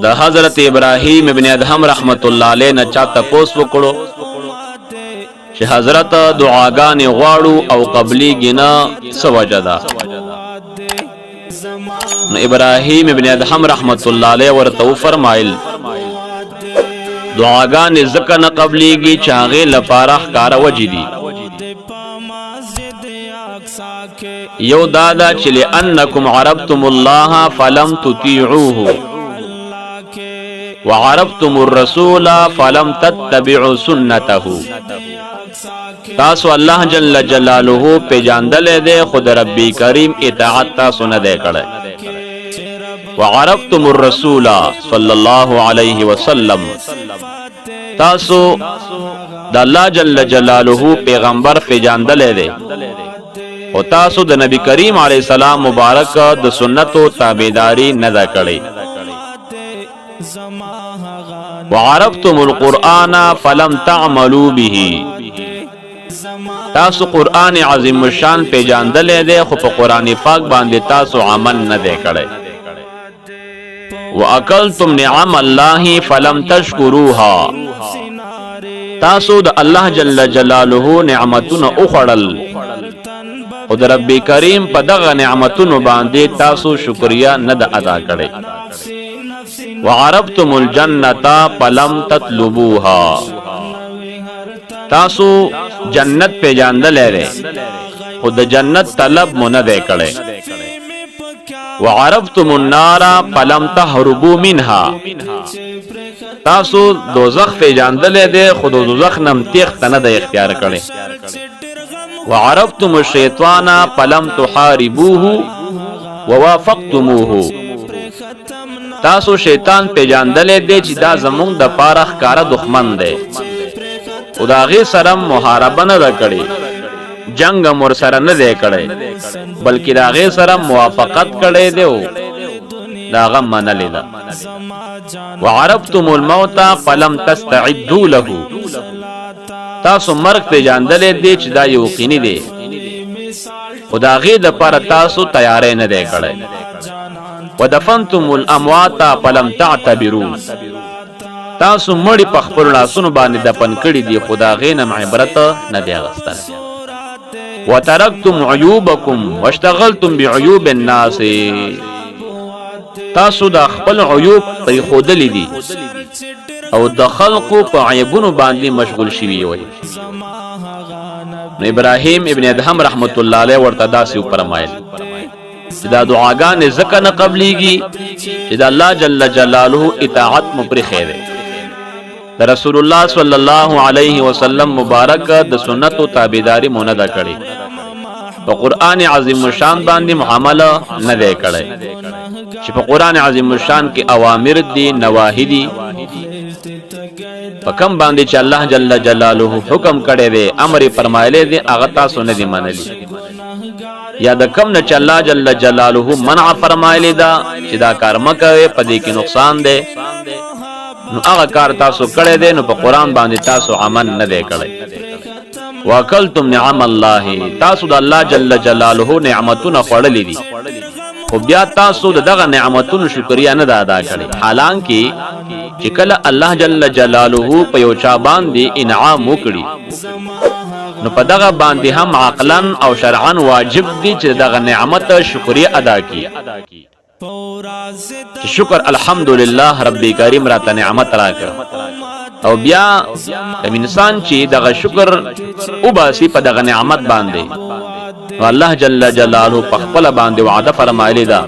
د حضرت ابراهیم ابن ادهم رحمت الله علیه نه چا تپوس وکړو چې حضرت دعاګانې غواړو او قبليږي نه څه وجه ده؟ نو ابراهیم ابن ادهم رحمت الله علیه ورته فرمایل دعاګانې ځکه نه قبليږي چې هغه لپاره ښکارا وجې دي. یو دادا چې لئنکم عرفتم الله فلم تطيعوه وعرفتم الرسول فلم تتبعوا سنته. تاسو الله جل جلاله په جاندل دې خود ربي کریم اطاعت تاسو نه دې کړه. وعرفتم الرسول صلی الله علیه وسلم تاسو د الله جل جلاله پیغمبر په جاندل دې او تاسو د نبی کریم علیه السلام مبارک د سنتو تابعداري نه دا کړی. وعرفتم القرآن فلم تعملوا به تاسو قرآن عظیم الشان پیجاندل دے خو په قرآن پاک باندې تاسو عمل نه دی کړی. واکلتم نعم الله فلم تشکروها تاسو د الله جل جلاله نعمتونه اخړل او د رب کریم په دغه نعمتونو باندې تاسو شکریا نه ادا کړی. وعرفتم الجنة فلم تطلبوها تاسو جنت په جاندل لري او د جنت طلب مونږ نه کړي. وعرفتم النار فلم تهربوا منها تاسو دوزخ په جاندل دي خو د دوزخ نم تیخت نه د اختیار کړي. وعرفتم الشیطان فلم تحاربوه ووافقتموه تاسو شیطان پیجاندل دی چې دا زمونږ د پاره ښکارا دښمن دی او دا غي سره محاربه نه کړي جنگ مر سره نه دی کړي بلکې دا غي سره موافقت کړي دی او دا غم منل دی. وعرفتم الموت فلم تستعدوا له تاسو مرګ پیجاندل دی چې دا یقیني دی او دا غي د پاره تاسو تیارې نه دی کړي. ودفنتم الاموات فلم تعتبروا تاسو مړی په خپل لاسونو باندې دفن کړي دي خدا غینم عبرت نه دی غستل. وترکتم عیوبکم واشتغلتم بعیوب الناس تاسو د خپل عیوب په خودلې دي او د خلقو په عیبونو باندې مشغول شوي وي. ابراهیم ابن ادهم رحمت الله علیه ورته داسې فرمایل چې دا دعاګانې ځکه نه قبليږي چې د الله جل جلاله اطاعت مو پرې خیره د رسول الله صلی الله علیه وسلم مبارک د سنتو تابعداري مونږ نه کړي په قران عظیم الشان باندې معامله نه دی کړي چې په قران عظیم الشان کې اوامر دي نواهی دي په کوم باندې چې الله جل جلاله حکم کړی دی امر فرمایلی دی هغه تاسو نه دی منلی یا د کم نه چې الله جل جلاله منع فرمایلی دا چې دا کار مکوئ په دې کې نقصان دی نو هغه کار تاسو کړی دی نو په قرآن باندې تاسو عمل نه دی کړی. واکلتم نعم الله تاسو د الله جل جلاله نعمتونه خوړلې دي خو بیا تاسو دغه نعمتونو شکریا نه ادا کړی حالانکه چې کله الله جل جلاله په یو چا باندې انعام وکړي نو په دغه باندې هم عقلا او شرعا واجب دي چې دغه نعمت شکریا ادا کړي. شکر الحمدلله رب کریم راته نعمت راکړ او بیا کوم انسان چې دغه شکر او باسي په دغه نعمت باندې والله جل جلاله په خپل باندې وعده فرمایلی دا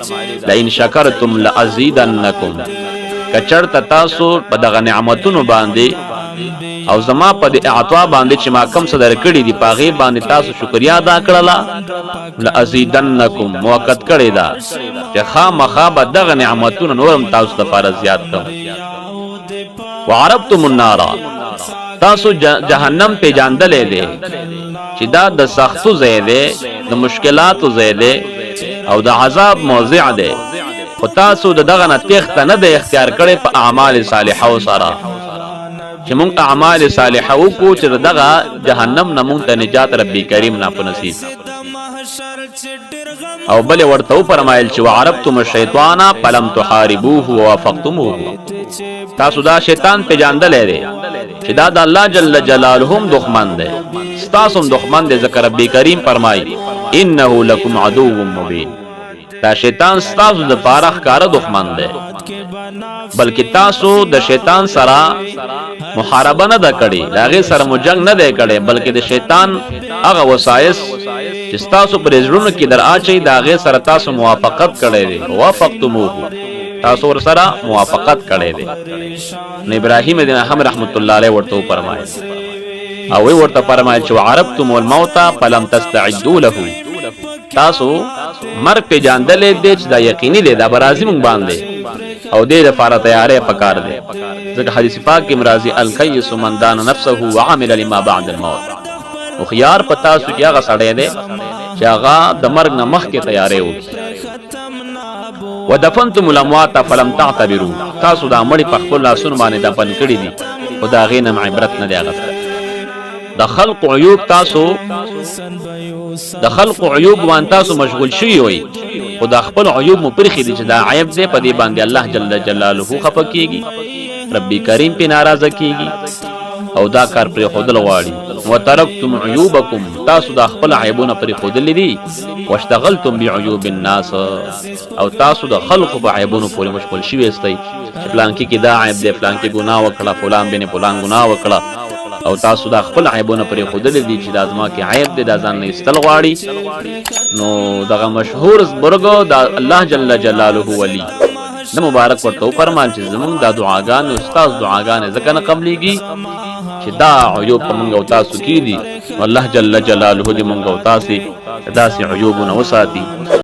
لئن شکرتم لازیدنکم کچرت تاسو په دغه نعمتونو باندې او زما په دې اعطا باندې چې ما کم صدر کړی دی پاغي باندې تاسو شکریا ادا کړلا لازیدنکم موقت کړی دا چې خامخا به دغه نعمتونو نورم تاسو ته فرض زیات کړم. وعرفتم النار تاسو جهنم په جاندلې دي چې دا د سختو ځای دی د مشکلاتو ځای دی او د عذاب موضع دی خو تاسو دغه نه تخت نه د اختیار کړي په اعمال صالحه او سره چې مونږ اعمال صالحه وکړو چې دغه جهنم نه مونږ ته نجات رب کریم نه په نصیب. او بل ورته فرمایل چې وعرفتم الشیطان فلم تحاربوه ووافقتموه تاسو دا شیطان پیژاندل دی چې دا د الله جل جلاله هم دښمن دی تاسو هم دښمن دی ذکر رب کریم فرمایي انه لکم عدو مبین دا شیطان تاسو د پاره ښکارا دښمن دی بلکې تاسو د شیطان سره محاربه نه ده کړې دا غي سره مجنګ نه ده کړې بلکې د شیطان هغه وسایس چې تاسو پر زړونو کې در اچي دا غي سره تاسو موافقت کړې دي وافقتموه تاسو ور سره موافقت کړې دي نو ابراهیم دې هم رحمت الله علیه ورته فرمایي او ورته فرمایي چې عرفتم الموت فلم تستعدوا له تاسو مر په جاندلې دې چې دا یقیني دی دا برازي مونږ باندې او دې لپاره تیارې پکار دي ځکه حدیث پاک کې مرضی الکیس من دان نفسه وعمل لما بعد الموت او خيار پتا سو چې هغه سړی دی چې هغه د مرګ نه مخکې تیارې وکړي ودفنتم الاموات فلم تعتبروا تاسو دا مړي په خپل لاسونو باندې دفن کړي دي خدا غینم عبرت نه دی هغه د خلق عیوب تاسو د خلق عیوب وان تاسو مشغول شوی وي خدا خپل عیوب مو پرخي دي چې دا عیب دی په دې باندې الله جل جلاله خفه کیږي ربي کریم په ناراضه کیږي او دا کار پر خودل واړي وترکتم عیوبکم تاسو دا خپل عیبونه پر خودل دي واشتغلتم بعیوب الناس او تاسو د خلق په عیبونو پورې مشغول شوی استئ چې پلان کې دا عیب دی پلان کې ګناه وکړه فلان بنه فلان ګناه وکړه او تاسو دا خپل عیبونه پر خودل دي چې د ازما کې عیب دي د ځان نه استل غواړي نو دغه مشهور برګو د الله جل جلاله ولی د مبارک ورته فرمان چې زمون د دعاګان استاد دعاګان ځکه نه قبليږي چې دا عیوب موږ او تاسو کې دي الله جل جلاله دې موږ او تاسو داسې عیوبونه وساتي